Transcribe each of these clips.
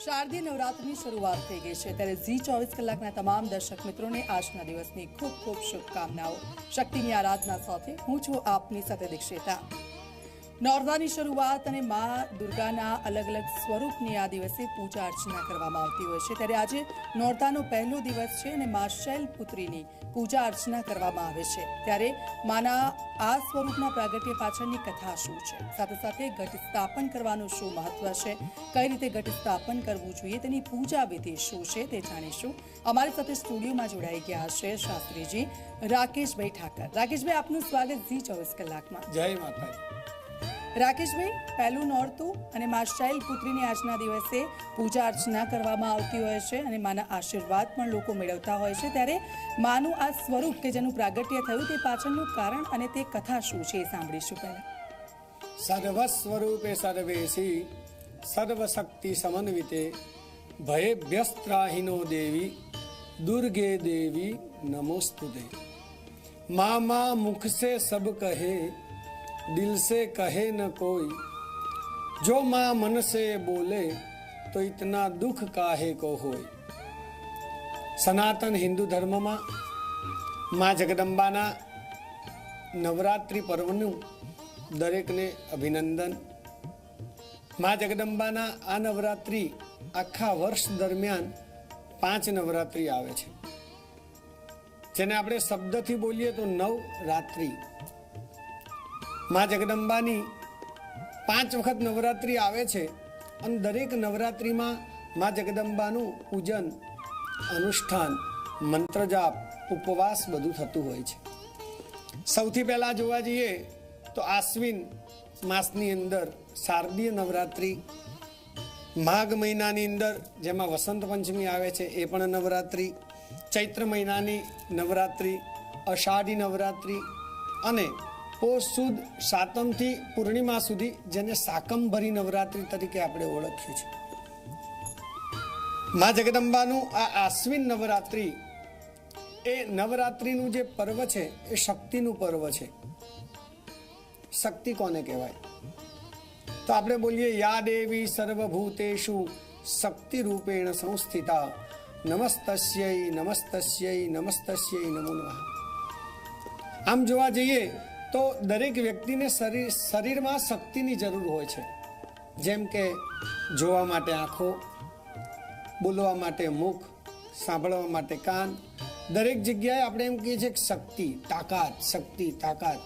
શારદીય નવરાત્રિની શરૂઆત થઈ ગઈ છે ત્યારે ઝી 24 કલાકના તમામ દર્શક મિત્રોને આજના દિવસની ખૂબ ખૂબ શુભકામનાઓ। શક્તિની આરાધના સાથે હું છું આપની સાથે દીક્ષિતા। નવરાત્રિની શરૂઆત અને મા દુર્ગાના અલગ અલગ સ્વરૂપની આ દિવસે પૂજા અર્ચના કરવામાં આવતી હોય છે ત્યારે આજે નોરતાનો પહેલો દિવસ છે અને મા શૈલપુત્રીની પૂજા અર્ચના કરવામાં આવે છે ત્યારે માના આ સ્વરૂપના પ્રાગટ્ય પાછળની કથા શું છે, સાથે સાથે ઘટ સ્થાપન કરવાનું શું મહત્વ છે, કઈ રીતે ઘટ સ્થાપન કરવું જોઈએ, તેની પૂજા વિધિ શું છે તે જાણીશું। અમારી સાથે સ્ટુડિયોમાં જોડાઈ ગયા છે શાસ્ત્રીજી રાકેશભાઈ ઠાકર। રાકેશભાઈ, આપનું સ્વાગત ઝી 24 કલાકમાં। જય માતા। રાકેશભાઈ, પહેલું નોરતું અને મા શૈલપુત્રીની આજના દિવસે પૂજા અર્ચના કરવામાં આવતી હોય છે અને માના આશીર્વાદ પણ લોકો મેળવતા હોય છે ત્યારે માનું આ સ્વરૂપ કે જેનું પ્રાગટ્ય થયું તે પાછળનું કારણ અને તે કથા શું છે એ સાંભળીશું પહેલા। સર્વ સ્વરૂપે સર્વેશી સર્વશક્તિ સમન્વિતે ભયેભ્યસ્ત્રાહિનો દેવી दुर्गे देवी नमोस्तुते। मामा मुख से सब कहे दिल से कहे न कोई, जो माँ मन से बोले तो इतना दुख काहे को होय। सनातन हिंदू धर्म में माँ जगदंबाना नवरात्रि पर्वનું દરેકને અભિનંદન। माँ जगदंबाना आ नवरात्रि आखा वर्ष दरमियान 5 नवरात्रि आवे छे, जेने आपणे शब्दथी बोलीए तो नवरात्रि। माँ जगदंबानी 5 वखत नवरात्रि आवे छे अने दरेक नवरात्रिमां माँ जगदंबानुं पूजन, अनुष्ठान, मंत्रजाप, उपवास बधुं थतुं होय छे। सौथी पहेला जोवा जईए तो आश्विन मासनी अंदर शारदीय नवरात्रि, माघ महीनानी अंदर जेमां वसंत पंचमी आवे छे ए पण नवरात्रि, चैत्र महीनानी नवरात्रि, अषाढ़ी नवरात्रि अने पोष सुद सातम थी पूर्णिमा सुधी जेने साकंभरी नवरात्रि तरीके आपणे ओळखीए छीए। माँ जगदंबानुं आ आश्विन नवरात्रि ए नवरात्रिनुं जे पर्व छे ए शक्तिनुं पर्व छे। शक्ति कोने कहेवाय तो आपणे बोलीए या देवी सर्वभूतेषु शक्ति रूपेण संस्थिता नमस्तस्यै नमस्तस्यै नमस्तस्यै नमो नमः। आम जोवा जईए तो दरेक व्यक्तिने शरीरमां शक्तिनी जरूर होय छे, जेम के जोवा माटे आँखो, बोलवा माटे मुख, सांभळवा माटे कान। दरेक जग्याए आपणे एम कहीए छे के शक्ति ताकात, शक्ति ताकात।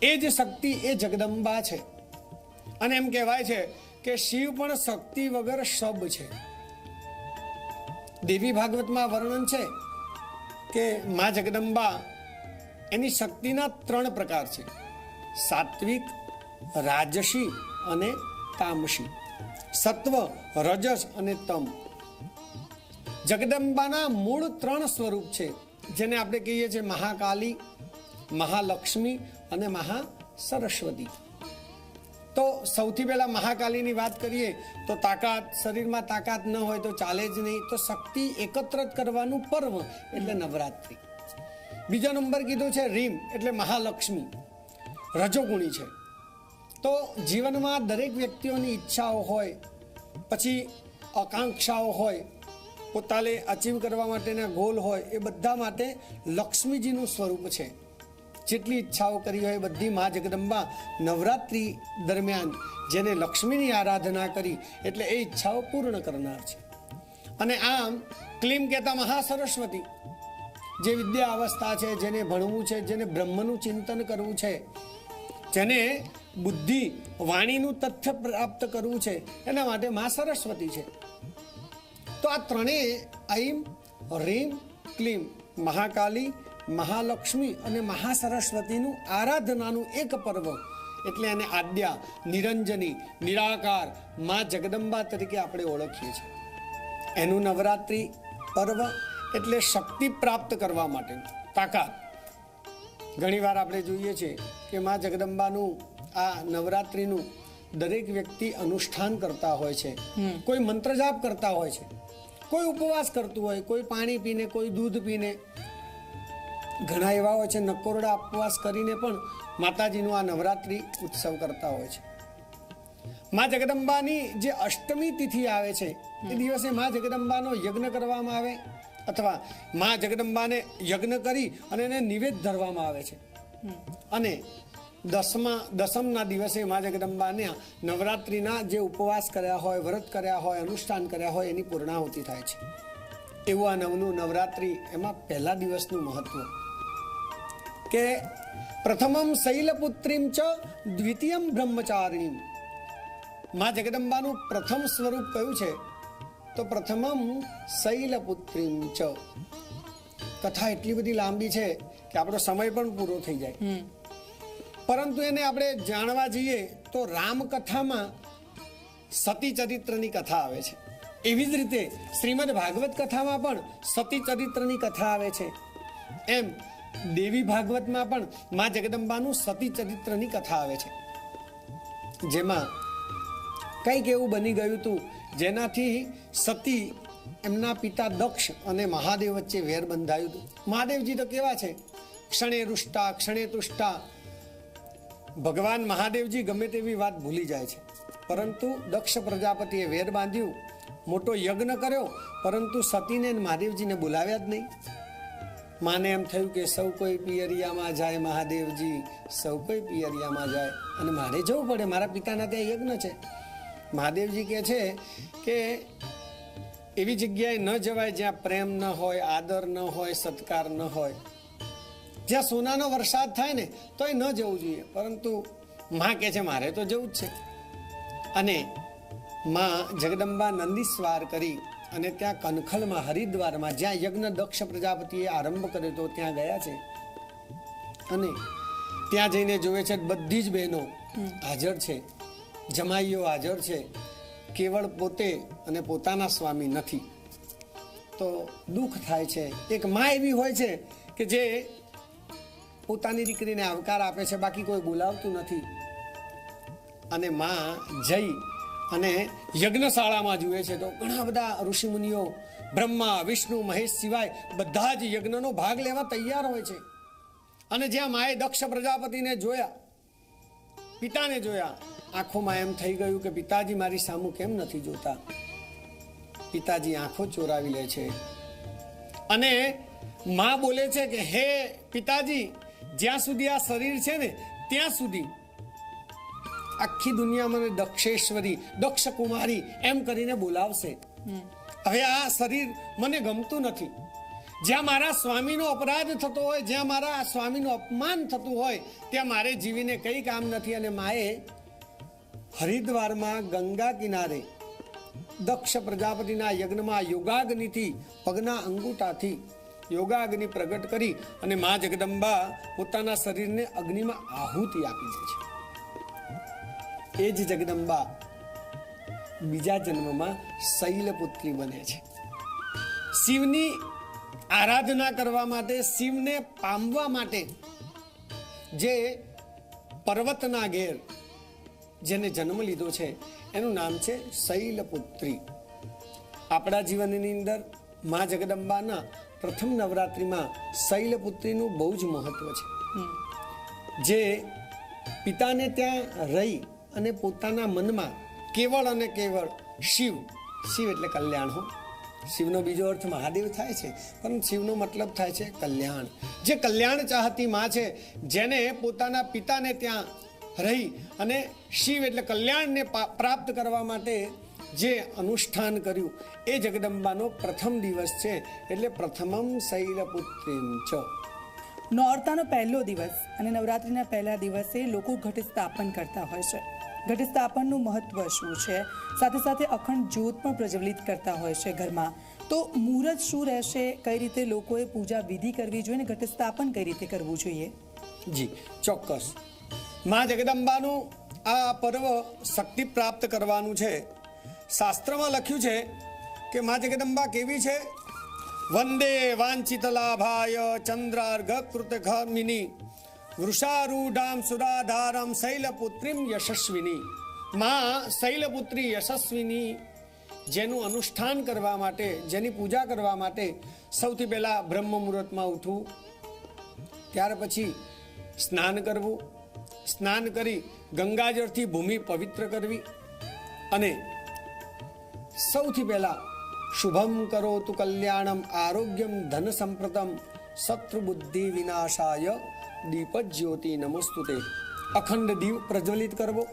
ए ज शक्ति ए जगदंबा छे अने एम कहेवाय छे के शिव पण शक्ति वगर सब छे। देवी भागवत में वर्णन छे के माँ जगदंबा एनी शक्तिना 3 प्रकार छे, सात्विक, राजसी अने तामसी, सत्व, रजस अने तम। जगदंबाना मूळ 3 स्वरूप छे जेने आपणे कहीए छे महाकाली, महालक्ष्मी अने महासरस्वती। तो सौथी पहला महाकाली बात करिए तो ताकत, शरीर में ताकत न हो तो चाले ज नहीं, तो शक्ति एकत्रित करवानुं पर्व एटले नवरात्रि। बीजो नंबर कीधो छे रीम एटले महालक्ष्मी, रजोगुणी छे। तो जीवन में दरेक व्यक्तिओनी इच्छाओ होय, पछी आकांक्षाओ होय, पोताने अचीव करवा माटेना गोल होय, ए बधा माटे लक्ष्मीजीनुं स्वरूप छे। જેટલી ઈચ્છાઓ કરી હોય બધી મા જગદંબા નવરાત્રિ દરમિયાન જેને લક્ષ્મીની આરાધના કરી એટલે એ ઈચ્છાઓ પૂર્ણ કરનાર છે। અને આમ ક્લીમ કહેતા મહાસરસ્વતી જે વિદ્યા અવસ્થા છે, જેને ભણવું છે, જેને બ્રહ્મનું ચિંતન કરવું છે, જેને બુદ્ધિ વાણીનું તથ્ય પ્રાપ્ત કરવું છે, એના માટે મા સરસ્વતી છે। તો આ ત્રણેય ऐं ह्रीं क्लीं महाकाली, महालक्ष्मी અને મહાસરસ્વતીનું આરાધનાનું એક પર્વ એટલે એને આદ્યા, નિરંજની, નિરાકાર માં જગદંબા તરીકે આપણે ઓળખીએ છીએ। એનું નવરાત્રિ પર્વ એટલે શક્તિ પ્રાપ્ત કરવા માટેનું તાકાત। ઘણીવાર આપણે જોઈએ છીએ કે માં જગદંબાનું આ નવરાત્રિનું દરેક વ્યક્તિ અનુષ્ઠાન કરતા હોય છે, કોઈ મંત્ર જાપ કરતા હોય છે, કોઈ ઉપવાસ કરતું હોય, કોઈ પાણી પીને, કોઈ દૂધ પીને, ઘણા એવા હોય છે નકોરડા ઉપવાસ કરીને પણ માતાજીનું આ નવરાત્રિ ઉત્સવ કરતા હોય છે। માં જગદંબાની જે અષ્ટમી તિથિ આવે છે એ દિવસે માં જગદંબાનો યજ્ઞ કરવામાં આવે અથવા માં જગદંબાને યજ્ઞ કરી અને એને નિવેદ ધરવામાં આવે છે. અને દસમના દિવસે માં જગદંબાને નવરાત્રિના જે ઉપવાસ કર્યા હોય, વ્રત કર્યા હોય, અનુષ્ઠાન કર્યા હોય એની પૂર્ણાહુતિ થાય છે. એવું આ નવનું નવરાત્રિ એમાં પહેલા દિવસનું મહત્વ કે પ્રથમમ શૈલપુત્રીમ ચ દ્વિતીયમ બ્રહ્મચારિણીમ. માં જગદંબાનું પ્રથમ સ્વરૂપ કયું છે? તો પ્રથમમ શૈલપુત્રીમ ચ. કથા એટલી બધી લાંબી છે કે આપણો સમય પણ પૂરો થઈ જાય, પરંતુ એને આપણે જાણવા જઈએ તો રામકથામાં સતી ચરિત્રની કથા આવે છે. એવી જ રીતે શ્રીમદ ભાગવત કથામાં પણ સતી ચરિત્રની કથા આવે છે. એમ દેવી ભાગવતમાં પણ માં જગદંબાનું સતી ચરિત્રની કથા આવે છે, જેમાં કંઈક એવું બની ગયું હતું જેનાથી સતી એમના પિતા દક્ષ અને મહાદેવ વચ્ચે વેર બંધાયું હતું. મહાદેવજી તો કેવા છે, ક્ષણે રૂષ્ટા ક્ષણે તુષ્ટા. ભગવાન મહાદેવજી ગમે તેવી વાત ભૂલી જાય છે, પરંતુ દક્ષ પ્રજાપતિએ વેર બાંધ્યું, મોટો યજ્ઞ કર્યો, પરંતુ સતીને મહાદેવજીને બોલાવ્યા જ નહીં. માને એમ થયું કે સૌ કોઈ પિયરિયામાં જાય, મહાદેવજી સૌ કોઈ પિયરિયામાં જાય અને મારે જવું પડે, મારા પિતાના ત્યાં યજ્ઞ છે. મહાદેવજી કહે છે કે એવી જગ્યાએ ન જવાય જ્યાં પ્રેમ ન હોય, આદર ન હોય, સત્કાર ન હોય. જ્યાં સોનાનો વરસાદ થાય ને તો એ ન જવું જોઈએ, પરંતુ માં કહે છે મારે તો જવું જ છે. અને માં જગદંબા નંદીસ્વાર કરી અને ત્યાં કનખલમાં, હરિદ્વારમાં, જ્યાં યજ્ઞ દક્ષ પ્રજાપતિએ આરંભ કર્યો હતો ત્યાં ગયા છે. અને ત્યાં જઈને જોવે છે બધી જ બહેનો હાજર છે, જમાઈઓ હાજર છે, કેવળ પોતે અને પોતાના સ્વામી નથી. તો દુઃખ થાય છે. એક માં એવી હોય છે કે જે પોતાની દીકરીને આવકાર આપે છે, બાકી કોઈ બોલાવતું નથી. અને માં જઈ અને યજ્ઞશાળામાં જુએ છે તો ઘણા બધા ઋષિમુનિઓ, બ્રહ્મા, વિષ્ણુ, મહેશ સિવાય બધા જ યજ્ઞનો ભાગ લેવા તૈયાર હોય છે. અને જ્યાં માએ દક્ષ પ્રજાપતિને જોયા, પિતાને જોયા, આંખોમાં એમ થઈ ગયું કે પિતાજી મારી સામું કેમ નથી જોતા. પિતાજી આંખો ચોરાવી લે છે અને માં બોલે છે કે હે પિતાજી, જ્યાં સુધી આ શરીર છે ને ત્યાં સુધી આખી દુનિયા મને દક્ષેશ્વરી, દક્ષ કુમારી એમ કરીને બોલાવશે. હવે આ શરીર મને ગમતું નથી. જ્યાં મારા સ્વામીનો અપરાધ થતો હોય, જ્યાં મારા સ્વામીનું અપમાન થતું હોય, ત્યાં મારે જીવીને કંઈ કામ નથી. અને માએ હરિદ્વારમાં ગંગા કિનારે દક્ષ પ્રજાપતિના યજ્ઞમાં યોગાગ્નિથી, પગના અંગૂઠાથી યોગાગ્નિ પ્રગટ કરી અને મા જગદંબા પોતાના શરીરને અગ્નિમાં આહુતિ આપી દે છે. એ જ જગદંબા બીજા જન્મમાં શૈલપુત્રી બને છે. શિવની આરાધના કરવા માટે, શિવને પામવા માટે જે પર્વતના ઘેર જેને જન્મ લીધો છે એનું નામ છે શૈલપુત્રી. આપણા જીવનની અંદર મા જગદંબાના પ્રથમ નવરાત્રિમાં શૈલપુત્રીનું બહુ જ મહત્વ છે. જે પિતાને ત્યાં રહી અને પોતાના મનમાં કેવળ અને કેવળ શિવ, શિવ એટલે કલ્યાણ હો. શિવનો બીજો અર્થ મહાદેવ થાય છે, પરંતુ શિવનો મતલબ થાય છે કલ્યાણ. જે કલ્યાણ ચાહતી માં છે, જેને પોતાના પિતાને ત્યાં રહી અને શિવ એટલે કલ્યાણને પ્રાપ્ત કરવા માટે જે અનુષ્ઠાન કર્યું, એ જગદંબાનો પ્રથમ દિવસ છે. એટલે પ્રથમમ શૈલપુત્રીમ ચ. નોરતાનો પહેલો દિવસ અને નવરાત્રિના પહેલા દિવસે લોકો ઘટ સ્થાપન કરતા હોય છે. ઘટ સ્થાપનનું મહત્વ શું છે? સાથે સાથે અખંડ જ્યોત પણ પ્રજ્વલિત કરતા હોય છે ઘરમાં. તો મુહૂર્ત શું રહેશે? કઈ રીતે લોકોએ પૂજા વિધિ કરવી જોઈએ અને ઘટ સ્થાપન કઈ રીતે કરવું જોઈએ? જી ચોક્કસ. મા જગદંબાનું આ પર્વ શક્તિ પ્રાપ્ત કરવાનું છે. શાસ્ત્રમાં લખ્યું છે કે મા જગદંબા કેવી છે? વંદે વાંચિત લાભાય ચંદ્રાર્ઘ કૃત ઘમિની વૃષારૂઢામ સુરાધારમ શૈલપુત્રીમ યશસ્વિની. માં શૈલપુત્રી યશસ્વિની, જેનું અનુષ્ઠાન કરવા માટે, જેની પૂજા કરવા માટે સૌથી પહેલા બ્રહ્મ મુહૂર્તમાં ઉઠવું, ત્યાર પછી સ્નાન કરવું, સ્નાન કરી ગંગાજળથી ભૂમિ પવિત્ર કરવી, અને સૌથી પહેલા શુભમ કરોતુ કલ્યાણમ આરોગ્યમ ધન સંપ્રતમ શત્રુ બુદ્ધિ વિનાશાય દીપ જ્યોતિ નમસ્તુતે. અખંડ દીપ પ્રજ્વલિત કરવો.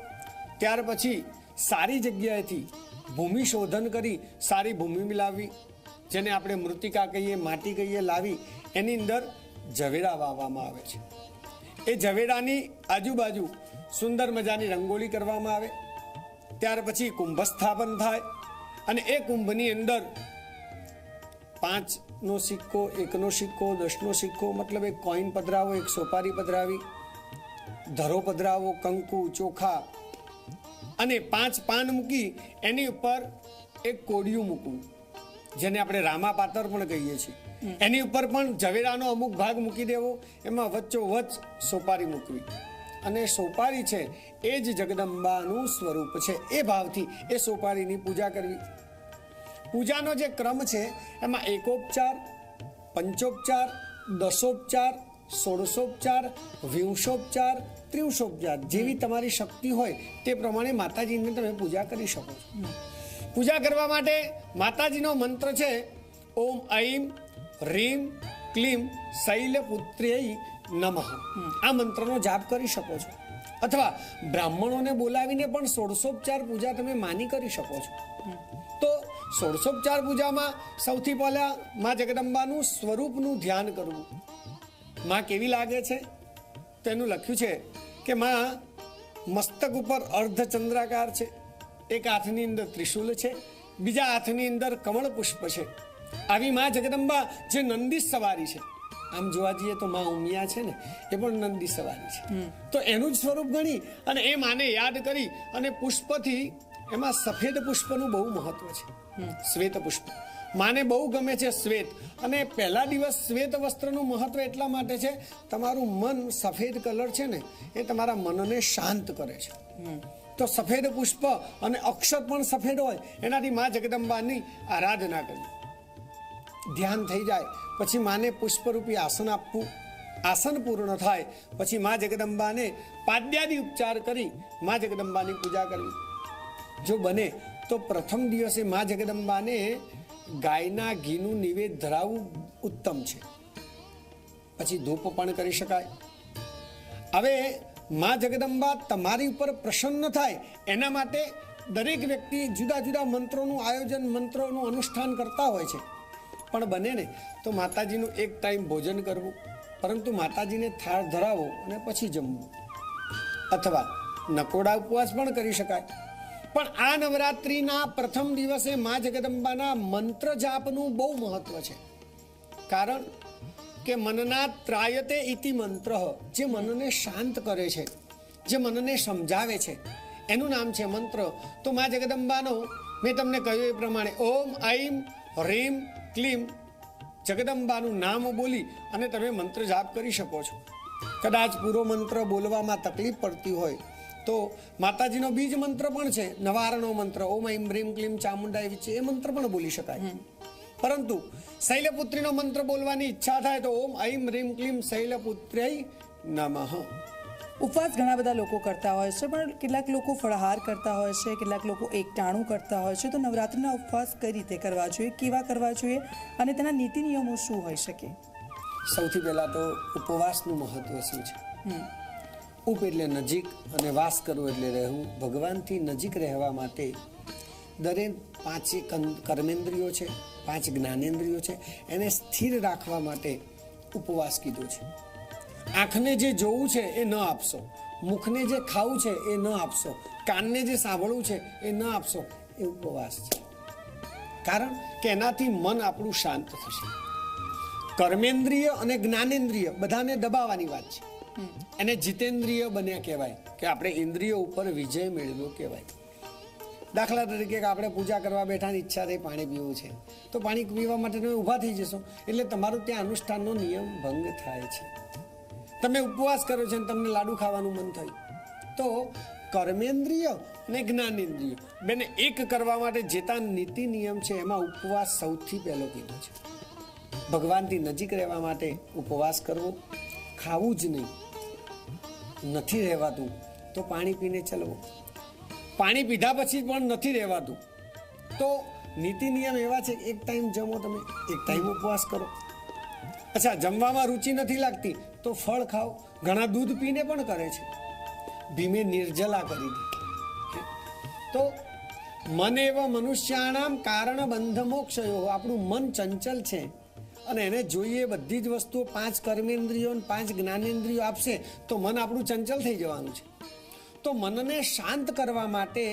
ત્યાર પછી સારી જગ્યાએથી ભૂમિ શોધન કરી સારી ભૂમિ લાવવી, જેને આપણે મૃતિકા કહીએ, માટી કહીએ, લાવી એની અંદર ઝવેરા વાવવામાં આવે છે. એ ઝવેરાની આજુબાજુ સુંદર મજાની રંગોળી કરવામાં આવે. ત્યાર પછી કુંભ સ્થાપન થાય અને એ કુંભની અંદર 5નો સિક્કો, 1નો સિક્કો, 10નો સિક્કો, મતલબ એક કોઈન પધરાવો, એક સોપારી પધરાવી, ધરો પધરાવો, કંકુ, ચોખા અને 5 પાન મૂકી એની ઉપર એક કોડિયું મૂકવું, જેને આપણે રામાપાતર પણ કહીએ છીએ. એની ઉપર પણ ઝવેરાનો અમુક ભાગ મૂકી દેવો, એમાં વચ્ચોવચ્ચ સોપારી મૂકવી અને સોપારી છે એ જ જગદંબાનું સ્વરૂપ છે. એ ભાવથી એ સોપારીની પૂજા કરવી. પૂજાનો જે ક્રમ છે એમાં એકોપચાર, પંચોપચાર, દશોપચાર, ષોડશોપચાર, વિંશોપચાર, ત્રિંશોપચાર જેવી તમારી શક્તિ હોય તે પ્રમાણે માતાજીની તમે પૂજા કરી શકો છો. પૂજા કરવા માટે માતાજીનો મંત્ર છે ઓમ ઐમ રીમ ક્લીમ શૈલપુત્ર્યૈ નમઃ. આ મંત્રનો જાપ કરી શકો છો, અથવા બ્રાહ્મણોને બોલાવીને પણ ષોડશોપચાર પૂજા તમે માની કરી શકો છો. તો ષોડશોપચાર પૂજામાં સૌથી પહેલા મા જગદંબાનું સ્વરૂપનું ધ્યાન કરવું. માં કેવી લાગે છે તેનું લખ્યું છે કે માં મસ્તક ઉપર અર્ધચંદ્રાકાર છે, એક હાથની અંદર ત્રિશૂલ છે, બીજા હાથની અંદર કમળ પુષ્પ છે. આવી મા જગદંબા જે નંદી સવારી છે, આમ જોવા જઈએ તો મા ઉમિયા છે ને એ પણ નંદી સવારી છે. તો એનું જ સ્વરૂપ ગણી અને એ માને યાદ કરી અને પુષ્પથી, એમાં સફેદ પુષ્પનું બહુ મહત્વ છે. શ્વેત પુષ્પ માને બહુ ગમે છે, શ્વેત. અને પહેલા દિવસ શ્વેત વસ્ત્રનું મહત્વ એટલા માટે છે, તમારું મન સફેદ કલર છે ને એ તમારા મનને શાંત કરે છે. તો સફેદ પુષ્પ અને અક્ષર પણ સફેદ હોય એનાથી મા જગદંબાની આરાધના કરવી. ધ્યાન થઈ જાય પછી માને પુષ્પરૂપી આસન આપવું. આસન પૂર્ણ થાય પછી મા જગદંબાને પાદ્યાદી ઉપચાર કરી મા જગદંબાની પૂજા કરવી. જો બને તો પ્રથમ દિવસે મા જગદંબાને ગાયના ઘીનું નિવેદ ધરાવવું ઉત્તમ છે. પછી ધૂપ પણ કરી શકાય. હવે મા જગદંબા તમારી ઉપર પ્રસન્ન થાય એના માટે દરેક વ્યક્તિ જુદા જુદા મંત્રોનું આયોજન, મંત્રોનું અનુષ્ઠાન કરતા હોય છે. પણ બને ને તો માતાજીનું એક ટાઈમ ભોજન કરવું, પરંતુ માતાજીને થાળ ધરાવો અને પછી જમવું. અથવા નકોડા ઉપવાસ પણ કરી શકાય. પણ આ નવરાત્રિના પ્રથમ દિવસે મા જગદંબાના મંત્ર જાપનું બહુ મહત્વ છે. કારણ કે મનના ત્રાયતે ઇતિ મંત્ર, જે મનને શાંત કરે છે, જે મનને સમજાવે છે, એનું નામ છે મંત્ર. તો મા જગદંબાનો મેં તમને કહ્યું એ પ્રમાણે ઓમ ઐમ રીમ ક્લીમ જગદંબાનું નામ બોલી અને તમે મંત્ર જાપ કરી શકો છો. કદાચ પૂરો મંત્ર બોલવામાં તકલીફ પડતી હોય તો માતાજીનો બીજ મંત્ર પણ છે, નવારણો મંત્ર ઓમ ઐમ રીમ ક્લીમ ચામુંડાય વિચે, એ મંત્ર પણ બોલી શકાય. પરંતુ શૈલપુત્રીનો મંત્ર બોલવાની ઈચ્છા થાય તો ઓમ ઐમ રીમ ક્લીમ શૈલપુત્ર્યૈ નમઃ. ઉપવાસ ઘણા બધા લોકો કરતા હોય છે, પણ કેટલાક લોકો ફળાહાર કરતા હોય છે, કેટલાક લોકો એકટાણું કરતા હોય છે. તો નવરાત્રિના ઉપવાસ કઈ રીતે કરવા જોઈએ, કેવા કરવા જોઈએ અને તેના નીતિ નિયમો શું હોઈ શકે? સૌથી પહેલા તો ઉપવાસનું મહત્વ શું છે? ઉપ એટલે નજીક અને વાસ કરવો એટલે રહેવું. ભગવાનથી નજીક રહેવા માટે દરેક 5 કર્મેન્દ્રિયો છે, 5 જ્ઞાનેન્દ્રિયો છે, એને સ્થિર રાખવા માટે ઉપવાસ કીધો છે. આંખને જે જોવું છે એ ન આપશો, મુખને જે ખાવું છે એ ન આપશો, કાનને જે સાંભળવું છે એ ન આપશો, એ ઉપવાસ છે. કારણ કે એનાથી મન આપણું શાંત થશે. કર્મેન્દ્રિય અને જ્ઞાનેન્દ્રિય બધાને દબાવવાની વાત છે. એને જીતેન્દ્રિય બન્યા કહેવાય, કે આપણે ઇન્દ્રિયો ઉપર વિજય મેળવ્યો કહેવાય. દાખલા તરીકે આપણે પૂજા કરવા બેઠાની ઈચ્છા થઈ પાણી પીવું છે, તો પાણી પીવા માટે તમે ઊભા થઈ જશો એટલે તમારું ત્યાં અનુષ્ઠાનનો નિયમ ભંગ થાય છે. તમે ઉપવાસ કરો છો અને તમને લાડુ ખાવાનું મન થયું, તો કર્મેન્દ્રિય અને જ્ઞાનેન્દ્રિય બેને એક કરવા માટે જેતા નીતિ નિયમ છે એમાં ઉપવાસ સૌથી પહેલો કીધો છે. ભગવાનથી નજીક રહેવા માટે ઉપવાસ કરવો. ખાવું જ નહીં, નથી રહેવાતું તો પાણી પીને ચલવો. પાણી પીધા પછી પણ નથી રહેવાતું. તો નીતિ નિયમ એવા છે, એક ટાઈમ જમો તમે, એક ટાઈમ ઉપવાસ કરો. અચ્છા, જમવામાં રુચિ નથી લાગતી તો ફળ ખાઓ. ઘણા દૂધ પીને પણ કરે છે. ભીમે નિર્જલા કરી દીધી. તો મન એવ મનુષ્યાણામ કારણ બંધ મોક્ષયો. આપણું મન ચંચલ છે અને એને જોઈએ બધી જ વસ્તુઓ 5 કર્મેન્દ્રિયો અને 5 જ્ઞાનેન્દ્રિયો આપશે તો મન આપણું ચંચલ થઈ જવાનું છે. તો મનને શાંત કરવા માટે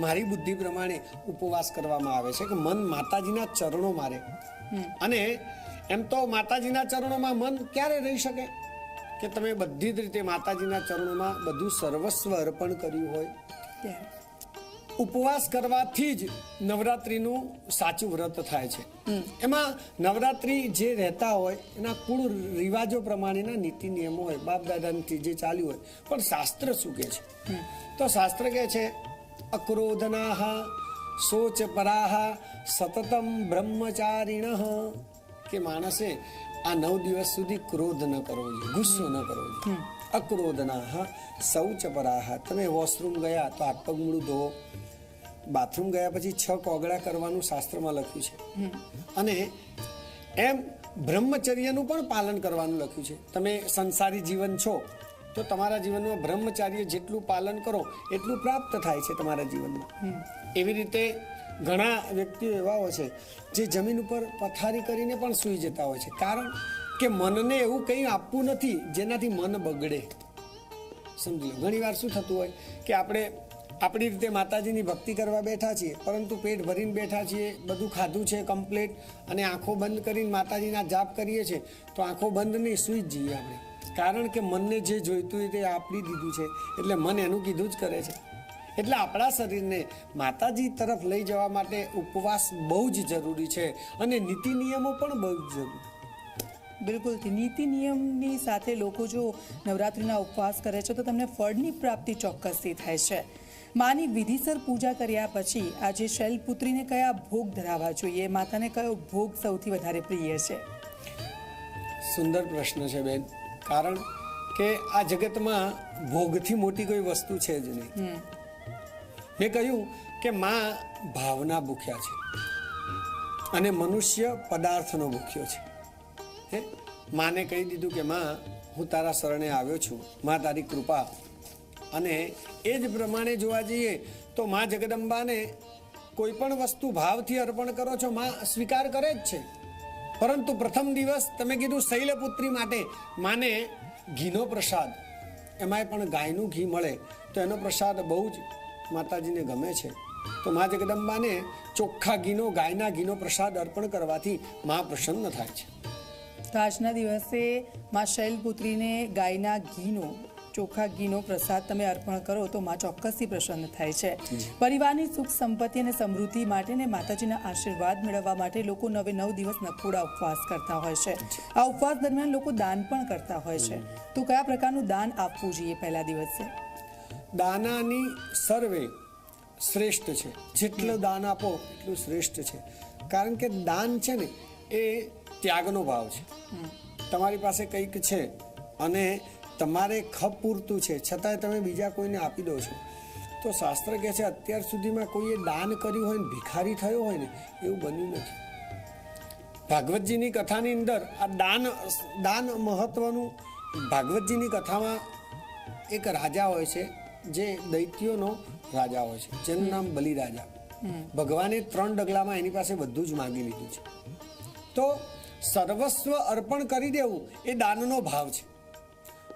મારી બુદ્ધિ પ્રમાણે ઉપવાસ કરવામાં આવે છે કે મન માતાજીના ચરણો મારે. અને એમ તો માતાજીના ચરણોમાં મન ક્યારે રહી શકે કે તમે બધી જ રીતે માતાજીના ચરણોમાં બધું સર્વસ્વ અર્પણ કર્યું હોય. ઉપવાસ કરવાથી જ નવરાત્રિનું સાચું વ્રત થાય છે. એમાં નવરાત્રિ જે રહેતા હોય એના કુળ રિવાજો પ્રમાણેના નીતિ નિયમો હોય, બાપ દાદાથી જે ચાલ્યું હોય. પણ શાસ્ત્ર શું કહે છે? તો શાસ્ત્ર કહે છે અક્રોધનાહ શોચ પરાહ સતતમ બ્રહ્મચારિણઃ, કે માણસે આ 9 દિવસ સુધી ક્રોધ ન કરવો જોઈએ, ગુસ્સો ન કરવો જોઈએ. અક્રોધનાહ શૌચ પરાહ, તમે વોશરૂમ ગયા તો હાથ પગ મોઢું ધોવો. બાથરૂમ ગયા પછી 6 કોગળા કરવાનું શાસ્ત્રમાં લખ્યું છે. અને એમ બ્રહ્મચર્યનું પણ પાલન કરવાનું લખ્યું છે. તમે સંસારી જીવન છો તો તમારા જીવનમાં બ્રહ્મચાર્ય જેટલું પાલન કરો એટલું પ્રાપ્ત થાય છે તમારા જીવનમાં. એવી રીતે ઘણા વ્યક્તિઓ એવા હોય છે જે જમીન ઉપર પથારી કરીને પણ સૂઈ જતા હોય છે, કારણ કે મનને એવું કંઈ આપવું નથી જેનાથી મન બગડે. સમજી લો, ઘણી વાર શું થતું હોય કે આપણે આપણી રીતે માતાજીની ભક્તિ કરવા બેઠા છીએ, પરંતુ પેટ ભરીને બેઠા છીએ, બધું ખાધું છે કમ્પ્લીટ, અને આંખો બંધ કરીને માતાજીના જાપ કરીએ છીએ તો આંખો બંધ નહીં, સૂઈ જ જઈએ આપણે. કારણ કે મનને જે જોઈતું હોય તે આપી દીધું છે, એટલે મન એનું કીધું જ કરે છે. એટલે આપણા શરીરને માતાજી તરફ લઈ જવા માટે ઉપવાસ બહુ જ જરૂરી છે અને નીતિ નિયમો પણ બહુ જ જરૂરી. બિલકુલ. નીતિ નિયમની સાથે લોકો જો નવરાત્રિના ઉપવાસ કરે છે તો તમને ફળની પ્રાપ્તિ ચોક્કસથી થાય છે. માની વિધિસર પૂજા કર્યા પછી આજે શૈલપુત્રીને કયા ભોગ ધરાવવા જોઈએ? માતાને કયો ભોગ સૌથી વધારે પ્રિય છે? સુંદર પ્રશ્ન છે બેન, કારણ કે આ જગતમાં ભોગથી મોટી કોઈ વસ્તુ છે જ નહીં. મેં કહ્યું કે માં ભાવના ભૂખ્યા છે અને મનુષ્ય પદાર્થનો ભૂખ્યો છે. માને કહી દીધું કે માં હું તારા શરણે આવ્યો છું, માં તારી કૃપા. અને એ જ પ્રમાણે જોવા જઈએ તો માં જગદંબાને કોઈ પણ વસ્તુ ભાવથી અર્પણ કરો છો, માં સ્વીકાર કરે જ છે. પરંતુ પ્રથમ દિવસ તમે કીધું શૈલપુત્રી માટે માને ઘીનો પ્રસાદ, એમાંય પણ ગાયનું ઘી મળે તો એનો પ્રસાદ બહુ જ માતાજીને ગમે છે. તો મા જગદંબાને ચોખ્ખા ઘીનો, ગાયના ઘીનો પ્રસાદ અર્પણ કરવાથી મા પ્રસન્ન થાય છે. તો આજના દિવસે મા શૈલપુત્રીને ગાયના ઘીનો, ચોખ્ખા ઘીનો પ્રસાદ તમે અર્પણ કરો તો મા ચોક્કસથી પ્રસન્ન થાય છે. પરિવારની સુખ સંપત્તિ અને સમૃદ્ધિ માટે ને માતાજીના આશીર્વાદ મેળવવા માટે લોકો 9 દિવસ નકોડા ઉપવાસ કરતા હોય છે. આ ઉપવાસ દરમિયાન લોકો દાન પણ કરતા હોય છે. તો કયા પ્રકારનું દાન આપવું જોઈએ પહેલા દિવસે? દાનાની સર્વે શ્રેષ્ઠ છે. જેટલું દાન આપો એટલું શ્રેષ્ઠ છે. કારણ કે દાન છે ને એ ત્યાગનો ભાવ છે. તમારી પાસે કંઈક છે અને તમારે ખપ પૂરતું છે, છતાંય તમે બીજા કોઈને આપી દો છો. તો શાસ્ત્ર કહે છે અત્યાર સુધીમાં કોઈએ દાન કર્યું હોય ને ભિખારી થયો હોય ને એવું બન્યું નથી. ભાગવતજીની કથાની અંદર આ દાન મહત્વનું. ભાગવતજીની કથામાં એક રાજા હોય છે જે દૈત્યોનો રાજા હોય છે, જેનું નામ બલિરાજા. ભગવાને 3 ડગલામાં એની પાસે બધું જ માગી લીધું છે. તો સર્વસ્વ અર્પણ કરી દેવું એ દાનનો ભાવ છે.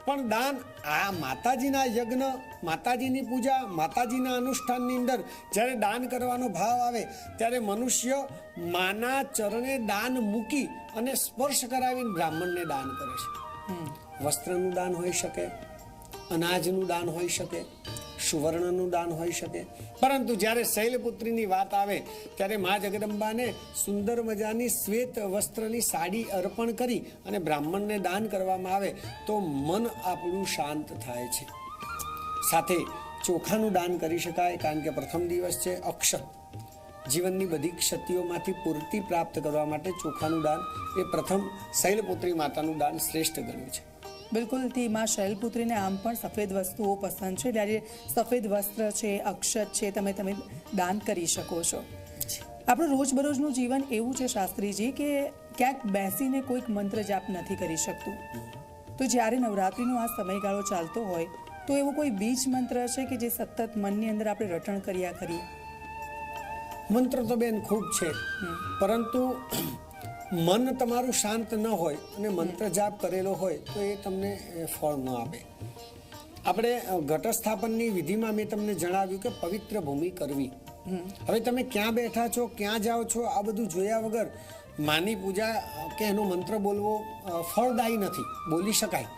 પણ દાન આ માતાજીના યજ્ઞ, માતાજીની પૂજા, માતાજીના અનુષ્ઠાનની અંદર જ્યારે દાન કરવાનો ભાવ આવે ત્યારે મનુષ્ય માના ચરણે દાન મૂકી અને સ્પર્શ કરાવીને બ્રાહ્મણને દાન કરે છે. વસ્ત્રનું દાન હોઈ શકે, અનાજનું દાન હોઈ શકે, સુવર્ણનું દાન હોઈ શકે. પરંતુ જ્યારે શૈલપુત્રીની વાત આવે ત્યારે મા જગદંબાને સુંદર મજાની શ્વેત વસ્ત્રની સાડી અર્પણ કરી અને બ્રાહ્મણને દાન કરવામાં આવે તો મન આપણું શાંત થાય છે. સાથે ચોખાનું દાન કરી શકાય, કારણ કે પ્રથમ દિવસ છે અક્ષત. જીવનની બધી ક્ષતિઓમાંથી પૂર્તિ પ્રાપ્ત કરવા માટે ચોખાનું દાન એ પ્રથમ શૈલપુત્રી માતાનું દાન શ્રેષ્ઠ ગણ્યું છે. બિલકુલ થી માં શૈલપુત્રીને આમ પણ સફેદ વસ્તુઓ પસંદ છે, ત્યારે સફેદ વસ્ત્ર છે, અક્ષત છે, તમે દાન કરી શકો છો. આપણું રોજબરોજનું જીવન એવું છે શાસ્ત્રીજી કે ક્યાંક બેસીને કોઈક મંત્ર જાપ નથી કરી શકતું, તો જ્યારે નવરાત્રિનો આ સમયગાળો ચાલતો હોય તો એવો કોઈ બીજ મંત્ર છે કે જે સતત મનની અંદર આપણે રટણ કર્યા કરીએ? મંત્ર તો બેન ખૂબ છે, પરંતુ મન તમારું શાંત ન હોય અને મંત્ર જાપ કરેલો હોય તો એ તમને ફળ ન આપે. આપણે ઘટસ્થાપનની વિધિમાં મેં તમને જણાવ્યું કે પવિત્ર ભૂમિ કરવી. હવે તમે ક્યાં બેઠા છો, ક્યાં જાઓ છો, આ બધું જોયા વગર માની પૂજા કે એનો મંત્ર બોલવો ફળદાયી નથી. બોલી શકાય,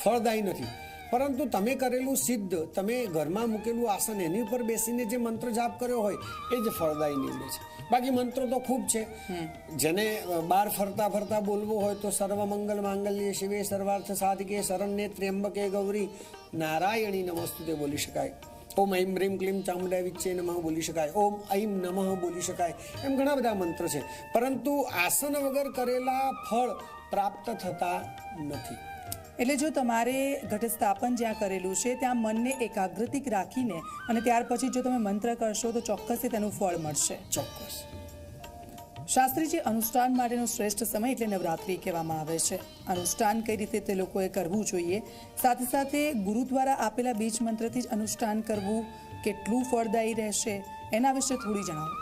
ફળદાયી નથી, પરંતુ તમે કરેલું સિદ્ધ, તમે ઘરમાં મૂકેલું આસન એની ઉપર બેસીને જે મંત્ર જાપ કર્યો હોય એ જ ફળદાયી નીવડે છે. બાકી મંત્રો તો ખૂબ છે, જેને બહાર ફરતા ફરતા બોલવો હોય તો સર્વ મંગલ માંગલ્ય શિવે સર્વાર્થ સાધિકે શરણ્યે ત્ર્યંબકે ગૌરી નારાયણી નમસ્તુતે બોલી શકાય. ઓમ ઐમ હ્રીમ ક્લીમ ચામુંડા વિચ્ચે નમઃ બોલી શકાય. ઓમ ઐમ નમઃ બોલી શકાય. એમ ઘણા બધા મંત્ર છે, પરંતુ આસન વગર કરેલા ફળ પ્રાપ્ત થતા નથી. એટલે જો તમારે ઘટસ્થાપન જ્યાં કરેલું છે ત્યાં મનને એકાગ્રતિક રાખીને અને ત્યાર પછી જો તમે મંત્ર કરશો તો ચોક્કસથી તેનું ફળ મળશે. ચોક્કસ. શાસ્ત્રીજી, અનુષ્ઠાન માટેનો શ્રેષ્ઠ સમય એટલે નવરાત્રિ કહેવામાં આવે છે. અનુષ્ઠાન કઈ રીતે તે લોકોએ કરવું જોઈએ, સાથે સાથે ગુરુ દ્વારા આપેલા બીજ મંત્રથી જ અનુષ્ઠાન કરવું કેટલું ફળદાયી રહેશે, એના વિશે થોડી જણાવો.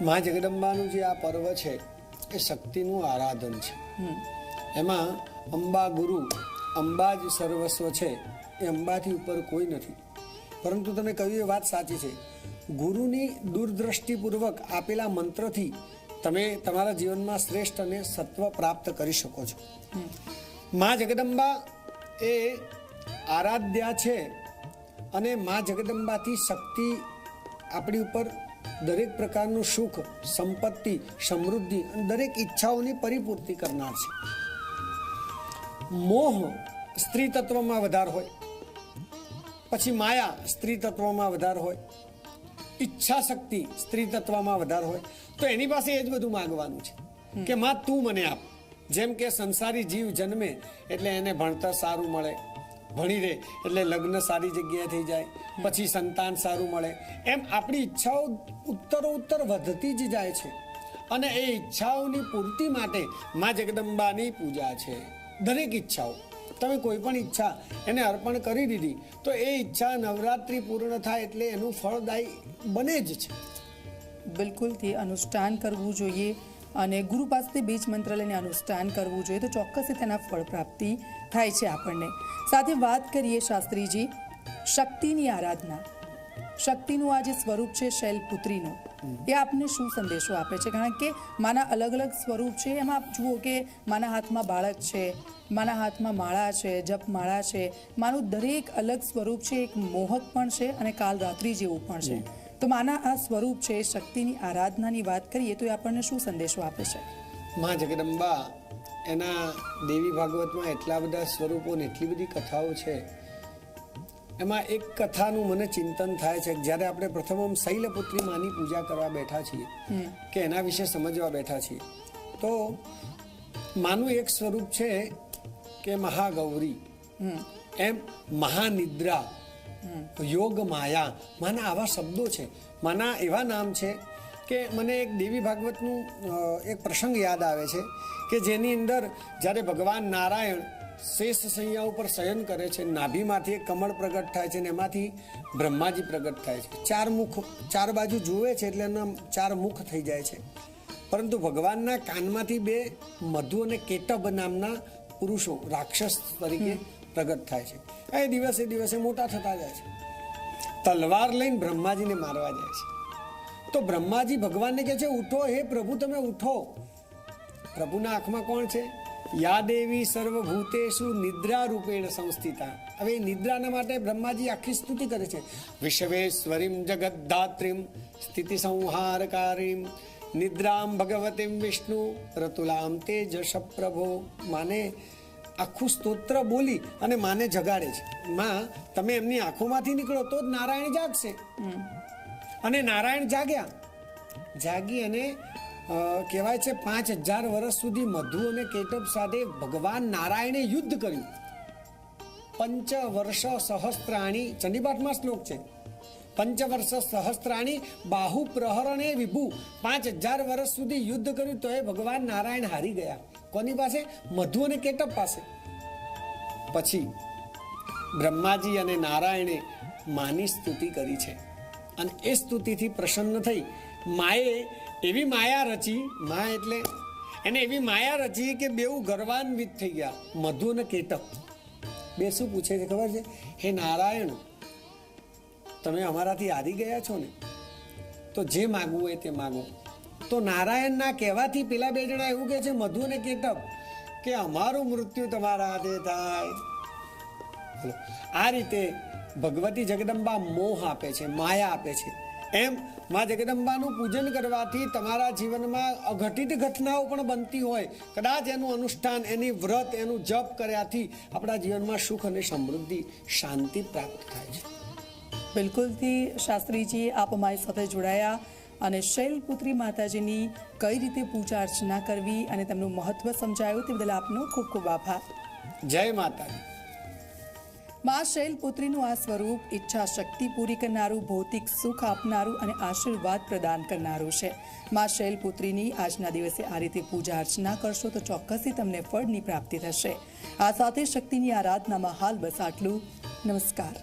મા જગદંબાનું જે આ પર્વ છે એ શક્તિનું આરાધન છે. એમાં અંબા ગુરુ, અંબા જ સર્વસ્વ છે, એ અંબાથી ઉપર કોઈ નથી. પરંતુ તમે કહ્યું એ વાત સાચી છે, ગુરુની દૂરદ્રષ્ટિપૂર્વક આપેલા મંત્રથી તમે તમારા જીવનમાં શ્રેષ્ઠ અને સત્વ પ્રાપ્ત કરી શકો છો. મા જગદંબા એ આરાધ્યા છે અને મા જગદંબાથી શક્તિ આપણી ઉપર દરેક પ્રકારનું સુખ, સંપત્તિ, સમૃદ્ધિ અને દરેક ઈચ્છાઓની પરિપૂર્તિ કરનાર છે. મોહ સ્ત્રી તત્વમાં વધાર હોય, પછી માયા સ્ત્રી તત્વમાં વધાર હોય, ઈચ્છા શક્તિ સ્ત્રી તત્વમાં વધાર હોય, તો એની પાસે એ જ બધું માંગવાનું છે કે માં તું મને આપ. જેમ કે સંસારી જીવ જન્મે એટલે એને ભણતર સારું મળે, ભણી રહે એટલે લગ્ન સારી જગ્યાએ થઈ જાય, પછી સંતાન સારું મળે, એમ આપણી ઈચ્છાઓ ઉત્તરોત્તર વધતી જ જાય છે. અને એ ઈચ્છાઓની પૂર્તિ માટે મા જગદંબાની પૂજા છે. દરેક ઈચ્છાઓ, તમે કોઈ પણ ઈચ્છા એને અર્પણ કરી દીધી તો એ ઈચ્છા નવરાત્રિ પૂર્ણ થાય એટલે એનું ફળદાયી બને જ છે. બિલકુલથી અનુષ્ઠાન કરવું જોઈએ અને ગુરુ પાસેથી બીજ મંત્ર લઈને અનુષ્ઠાન કરવું જોઈએ તો ચોક્કસથી તેના ફળ પ્રાપ્તિ થાય છે આપણને. સાથે વાત કરીએ શાસ્ત્રીજી શક્તિની આરાધના, શક્તિનું આ જે સ્વરૂપ છે શૈલપુત્રીનું, એ આપને શું સંદેશો આપે છે? કારણ કે માના અલગ અલગ સ્વરૂપ છે, એમાં આપ જુઓ કે માના હાથમાં બાળક છે, માના હાથમાં માળા છે, જપમાળા છે, માનું દરેક અલગ સ્વરૂપ છે, એક મોહક પણ છે અને કાલ રાત્રિ જેવું પણ છે. તો માના આ સ્વરૂપ છે, શક્તિની આરાધનાની વાત કરીએ તો એ આપણને શું સંદેશો આપે છે? મા જગદંબા એના દેવી ભાગવતમાં એટલા બધા સ્વરૂપો ને એટલી બધી કથાઓ છે. એમાં એક કથાનું મને ચિંતન થાય છે, જ્યારે આપણે પ્રથમ શૈલપુત્રી માની પૂજા કરવા બેઠા છીએ કે એના વિશે સમજવા બેઠા છીએ, તો માનું એક સ્વરૂપ છે કે મહાગૌરી, એમ મહાનિદ્રા, યોગ માયા, માના આવા શબ્દો છે, માના એવા નામ છે કે મને એક દેવી ભાગવતનું એક પ્રસંગ યાદ આવે છે કે જેની અંદર જ્યારે ભગવાન નારાયણ શેષ શૈયા ઉપર શયન કરે છે, નાભીમાંથી એક કમળ પ્રગટ થાય છે અને એમાંથી બ્રહ્માજી પ્રગટ થાય છે. ચાર મુખ, ચાર બાજુ જુએ છે એટલે એના ચાર મુખ થઈ જાય છે. પરંતુ ભગવાનના કાનમાંથી બે મધુ અને કેટબ નામના પુરુષો રાક્ષસ તરીકે પ્રગટ થાય છે. એ દિવસે દિવસે મોટા થતા જાય છે, તલવાર લઈને બ્રહ્માજીને મારવા જાય છે. તો બ્રહ્માજી ભગવાનને કહે છે ઉઠો, હે પ્રભુ તમે ઉઠો. પ્રભુના આંખમાં કોણ છે? યા દેવી સર્વભૂતેષુ નિદ્રા રૂપેણ સંસ્થિતા. હવે નિદ્રાના માટે બ્રહ્માજી આખી સ્તુતિ કરે છે. વિશ્વેશ્વરીમ જગદ્ધાત્રીમ સ્થિતિ સંહારકારીમ નિદ્રામ ભગવતીમ વિષ્ણુ રતુલામ તેજસ પ્રભો. માને આખું સ્તોત્ર બોલી અને માને જગાડે છે. માં તમે એમની આંખોમાંથી નીકળો તો જ નારાયણ જાગશે. અને નારાયણ જાગ્યા, જાગી અને કહેવાય છે 5000 વર્ષ સુધી મધુ અને કેટપ સાથે ભગવાન નારાયણે યુદ્ધ કર્યું. પંચવર્ષ સહસ્ત્રાણી ચંડીપાઠમાં શ્લોક છે. પંચવર્ષ સહસ્ત્રાણી બાહુ પ્રહરણે વિભુ. 5000 વર્ષ સુધી યુદ્ધ કર્યું તો એ ભગવાન નારાયણ હારી ગયા. કોની પાસે? મધુ અને કેટપ પાસે. પછી બ્રહ્માજી અને નારાયણે માની સ્તુતિ કરી છે અને એ સ્તુતિથી પ્રસન્ન થઈ માએ એવી માયા રચી, મા એટલે એને એવી માયા રચી કે બેઉ ગર્વાન્વિત થઈ ગયા. મધુ અને કેટપ બે શું પૂછે છે ખબર છે? હે નારાયણ, તમે અમારાથી હારી ગયા છો ને, તો જે માગવું હોય તે માગો. તો નારાયણના કહેવાથી પેલા બે જણા એવું કહે છે, મધુ અને કેટપ, કે અમારું મૃત્યુ તમારા હાથે થાય. આ રીતે ભગવતી જગદંબા મોહ આપે છે, માયા આપે છે. એમ મા જગદંબાનું પૂજન કરવાથી તમારા જીવનમાં અઘટિત ઘટનાઓ પણ બનતી હોય, કદાચ એનું અનુષ્ઠાન, એની વ્રત, એનું જપ કર્યાથી આપણા જીવનમાં સુખ અને સમૃદ્ધિ, શાંતિ પ્રાપ્ત થાય છે. બિલકુલથી શાસ્ત્રીજી, આપ અમારી સાથે જોડાયા અને શૈલપુત્રી માતાજીની કઈ રીતે પૂજા અર્ચના કરવી અને તેમનું મહત્વ સમજાયું તે બદલ આપનો ખૂબ ખૂબ આભાર. જય માતાજી. મા શૈલપુત્રીનું આ સ્વરૂપ ઈચ્છા શક્તિ પૂરી કરનારું, ભૌતિક સુખ આપનારું અને આશીર્વાદ પ્રદાન કરનારું છે. મા શૈલપુત્રીની આજના દિવસે આ રીતે પૂજા અર્ચના કરશો તો ચોક્કસથી તમને ફળની પ્રાપ્તિ થશે. આ સાથે શક્તિની આરાધનામાં હાલ બસ આટલું. નમસ્કાર.